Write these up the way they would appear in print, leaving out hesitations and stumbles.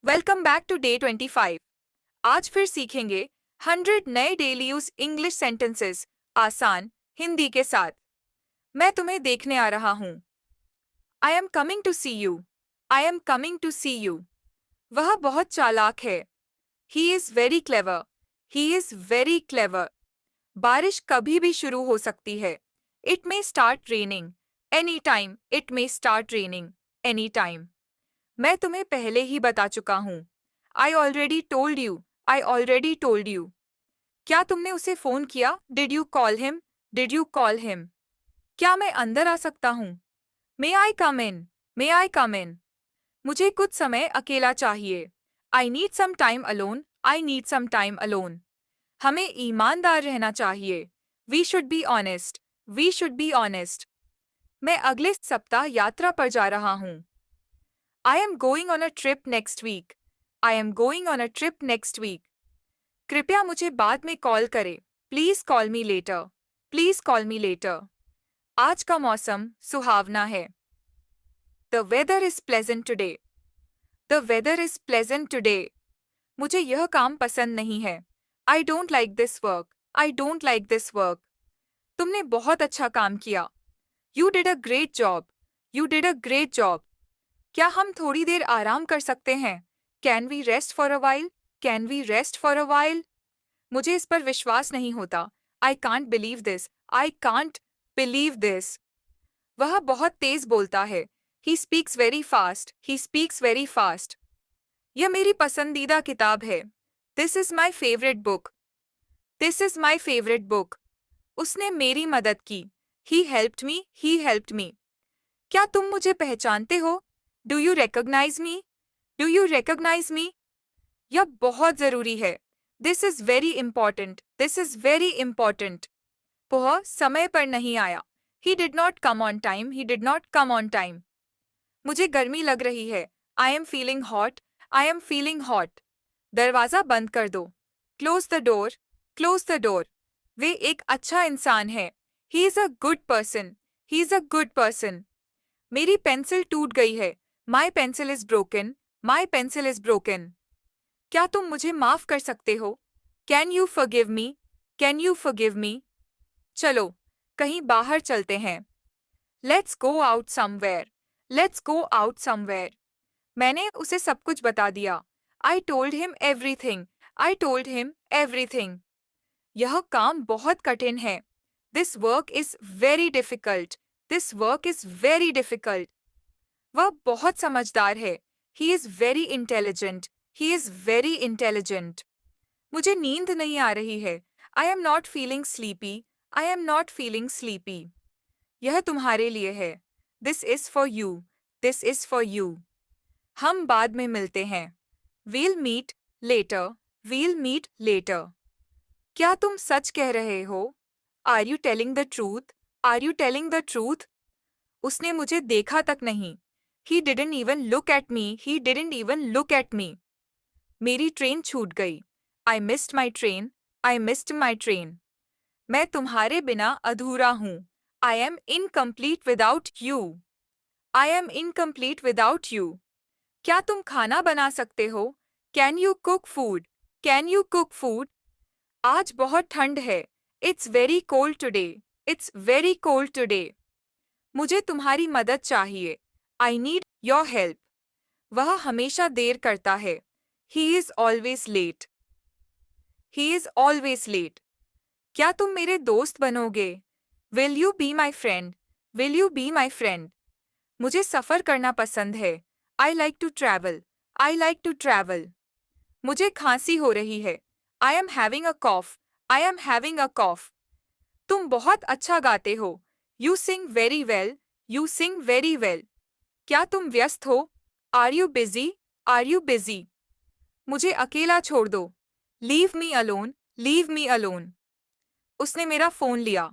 Welcome back to day 25। आज फिर सीखेंगे 100 नए डेली यूज इंग्लिश सेंटेंसेस आसान हिंदी के साथ। मैं तुम्हें देखने आ रहा हूँ। I am coming to see you. I am coming to see you. वह बहुत चालाक है। He is very clever. He is very clever. बारिश कभी भी शुरू हो सकती है। It may start raining any time. It may start raining any time. मैं तुम्हें पहले ही बता चुका हूँ। I already told you. I already told you. क्या तुमने उसे फोन किया? Did you call him? Did you call him? क्या मैं अंदर आ सकता हूँ? मे आई कम इन? मे आई कम इन? मुझे कुछ समय अकेला चाहिए। I need some time alone. I need some time alone. हमें ईमानदार रहना चाहिए। We should be honest. We should be honest. मैं अगले सप्ताह यात्रा पर जा रहा हूँ। I am going on a trip next week. I am going on a trip next week. कृपया मुझे बाद में कॉल करें. Please call me later. Please call me later. आज का मौसम सुहावना है. The weather is pleasant today. The weather is pleasant today. मुझे यह काम पसंद नहीं है. I don't like this work. I don't like this work. तुमने बहुत अच्छा काम किया. You did a great job. You did a great job. क्या हम थोड़ी देर आराम कर सकते हैं? Can we rest for a while? Can we rest for a while? मुझे इस पर विश्वास नहीं होता. I can't believe this. I can't believe this. वह बहुत तेज बोलता है. He speaks very fast. He speaks very fast. यह मेरी पसंदीदा किताब है. This is my favourite book. This is my favourite book. उसने मेरी मदद की. He helped me. He helped me. क्या तुम मुझे पहचानते हो? Do you recognize me? Do you recognize me? यह बहुत जरूरी है. This is very important. This is very important. वह समय पर नहीं आया. He did not come on time. He did not come on time. मुझे गर्मी लग रही है. I am feeling hot. I am feeling hot. दरवाजा बंद कर दो. Close the door. Close the door. वे एक अच्छा इंसान है. He is a good person. He is a good person. मेरी पेंसिल टूट गई है. माई pencil is broken. My pencil is broken. क्या तुम मुझे माफ कर सकते हो? Can you forgive me? Can you forgive me? चलो कहीं बाहर चलते हैं. Let's go out somewhere. Let's go out somewhere. मैंने उसे सब कुछ बता दिया. I told him everything. I told him everything. यह काम बहुत कठिन है. This work is very difficult. This work is very difficult. वह बहुत समझदार है. He is very intelligent. He is very intelligent. मुझे नींद नहीं आ रही है. I am not feeling sleepy. I am not feeling sleepy. यह तुम्हारे लिए है. This is for you. This is for you. हम बाद में मिलते हैं. We'll meet later. We'll meet later. क्या तुम सच कह रहे हो? Are you telling the truth? Are you telling the truth? उसने मुझे देखा तक नहीं. He didn't even look at me. He didn't even look at me. मेरी ट्रेन छूट गई. I missed my train. I missed my train. मैं तुम्हारे बिना अधूरा हूँ. I am incomplete without you. I am incomplete without you. क्या तुम खाना बना सकते हो? Can you cook food? Can you cook food? आज बहुत ठंड है. It's very cold today. It's very cold today. मुझे तुम्हारी मदद चाहिए. I need your help. वह हमेशा देर करता है. He is always late. He is always late. क्या तुम मेरे दोस्त बनोगे? Will you be my friend? Will you be my friend? मुझे सफ़र करना पसंद है. I like to travel. I like to travel. मुझे खांसी हो रही है. I am having a cough. I am having a cough. तुम बहुत अच्छा गाते हो. You sing very well. You sing very well. क्या तुम व्यस्त हो? Are you busy? Are you busy? मुझे अकेला छोड़ दो. Leave me alone. Leave me alone. उसने मेरा फोन लिया.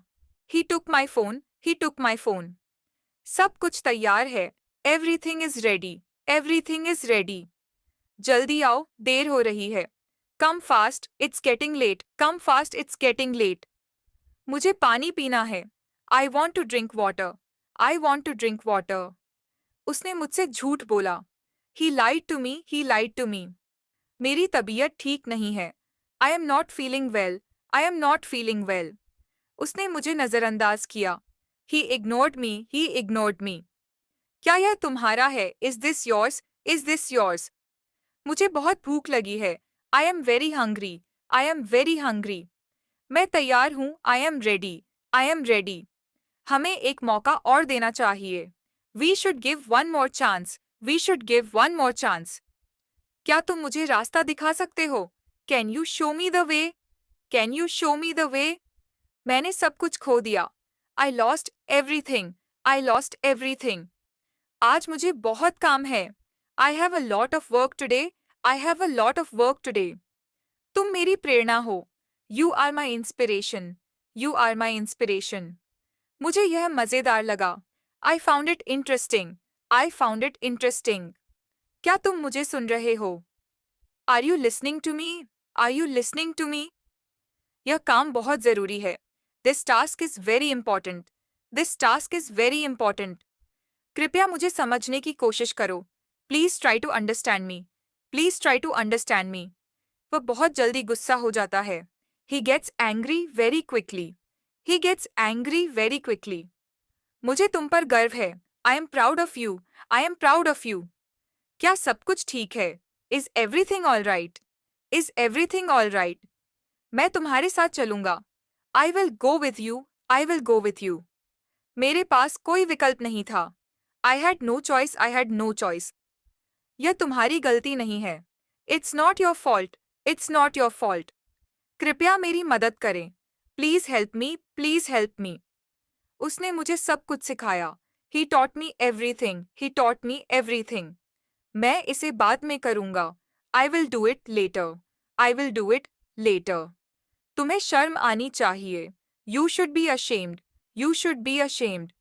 He took my phone. He took my phone. सब कुछ तैयार है. Everything is ready. Everything is ready. जल्दी आओ, देर हो रही है. Come fast. It's getting late. Come fast. It's getting late. मुझे पानी पीना है. I want to drink water. I want to drink water. उसने मुझसे झूठ बोला. He lied to me, he lied to me. मेरी तबीयत ठीक नहीं है. I am not feeling well, I am not feeling well. उसने मुझे नजरअंदाज किया. He ignored me, he ignored me. क्या यह तुम्हारा है? Is this yours? Is this yours? मुझे बहुत भूख लगी है. I am very hungry, I am very hungry. मैं तैयार हूँ. I am ready, I am ready. हमें एक मौका और देना चाहिए. We should give one more chance, we should give one more chance. क्या तुम मुझे रास्ता दिखा सकते हो? Can you show me the way? Can you show me the way? मैंने सब कुछ खो दिया. I lost everything. I lost everything. आज मुझे बहुत काम है. I have a lot of work today. I have a lot of work today. तुम मेरी प्रेरणा हो. You are my inspiration. You are my inspiration. मुझे यह मजेदार लगा. I found it interesting. I found it interesting. क्या तुम मुझे सुन रहे हो? Are you listening to me? Are you listening to me? यह काम बहुत जरूरी है. This task is very important. This task is very important. कृपया मुझे समझने की कोशिश करो. Please try to understand me. Please try to understand me. वह बहुत जल्दी गुस्सा हो जाता है. He gets angry very quickly. He gets angry very quickly. मुझे तुम पर गर्व है. I am proud of you. I am proud of you. क्या सब कुछ ठीक है? Is everything all right? Is everything all right? मैं तुम्हारे साथ चलूंगा. I will go with you. I will go with you. मेरे पास कोई विकल्प नहीं था. I had no choice. I had no choice. यह तुम्हारी गलती नहीं है. It's not your fault. It's not your fault. कृपया मेरी मदद करें. Please help me. Please help me. उसने मुझे सब कुछ सिखाया. He taught me everything. He taught me everything. मैं इसे बाद में करूंगा. I will do it later. I will do it later. तुम्हें शर्म आनी चाहिए. You should be ashamed. You should be ashamed.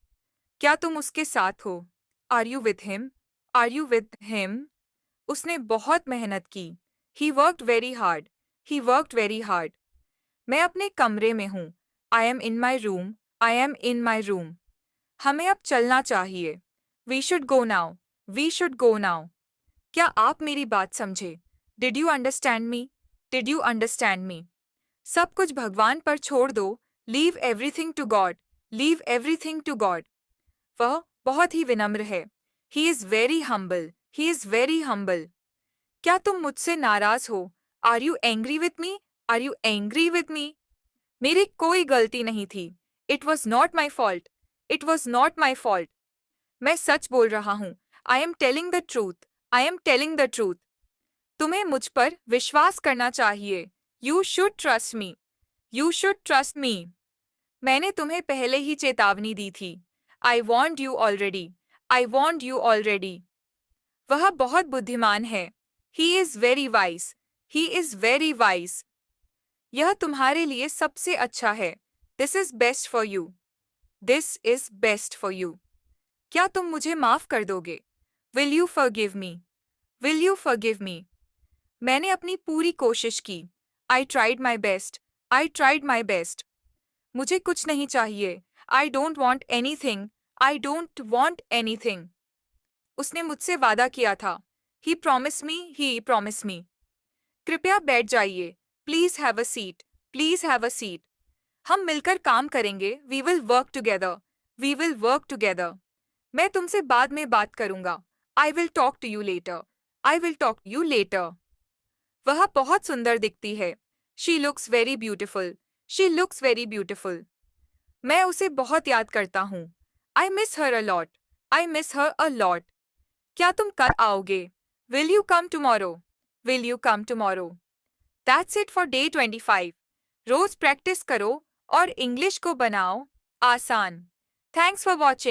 क्या तुम उसके साथ हो? Are you with him? Are you with him? उसने बहुत मेहनत की. He worked very hard. He worked very hard. मैं अपने कमरे में हूँ. I am in my room. I am in my room. हमें अब चलना चाहिए. We should go now. We should go now. क्या आप मेरी बात समझे? Did you understand me? Did you understand me? सब कुछ भगवान पर छोड़ दो. Leave everything to God. Leave everything to God. वह बहुत ही विनम्र है. He is very humble. He is very humble. क्या तुम मुझसे नाराज हो? Are you angry with me? Are you angry with me? मेरी कोई गलती नहीं थी. It was not my fault. It was not my fault. मैं सच बोल रहा हूँ. I am telling the truth. I am telling the truth. तुम्हें मुझ पर विश्वास करना चाहिए. You should trust me. You should trust me. मैंने तुम्हें पहले ही चेतावनी दी थी. I warned you already. I warned you already. वह बहुत बुद्धिमान है. He is very wise. He is very wise. यह तुम्हारे लिए सबसे अच्छा है. This is best for you. This is best for you. क्या तुम मुझे माफ कर दोगे? Will you forgive me? Will you forgive me? मैंने अपनी पूरी कोशिश की. I tried my best. I tried my best. मुझे कुछ नहीं चाहिए. I don't want anything. I don't want anything. उसने मुझसे वादा किया था. He promised me. He promised me. कृपया बैठ जाइए. Please have a seat. Please have a seat. हम मिलकर काम करेंगे. We will work together. We will work together. मैं तुमसे बाद में बात करूंगा. I will talk to you later. I will talk to you later. वह बहुत सुंदर दिखती है. She looks very beautiful. She looks very beautiful. मैं उसे बहुत याद करता हूँ. I miss her a lot. I miss her a lot. क्या तुम कल आओगे? Will you come tomorrow? Will you come tomorrow? That's it for day 25. रोज प्रैक्टिस करो और इंग्लिश को बनाओ आसान. Thanks for watching.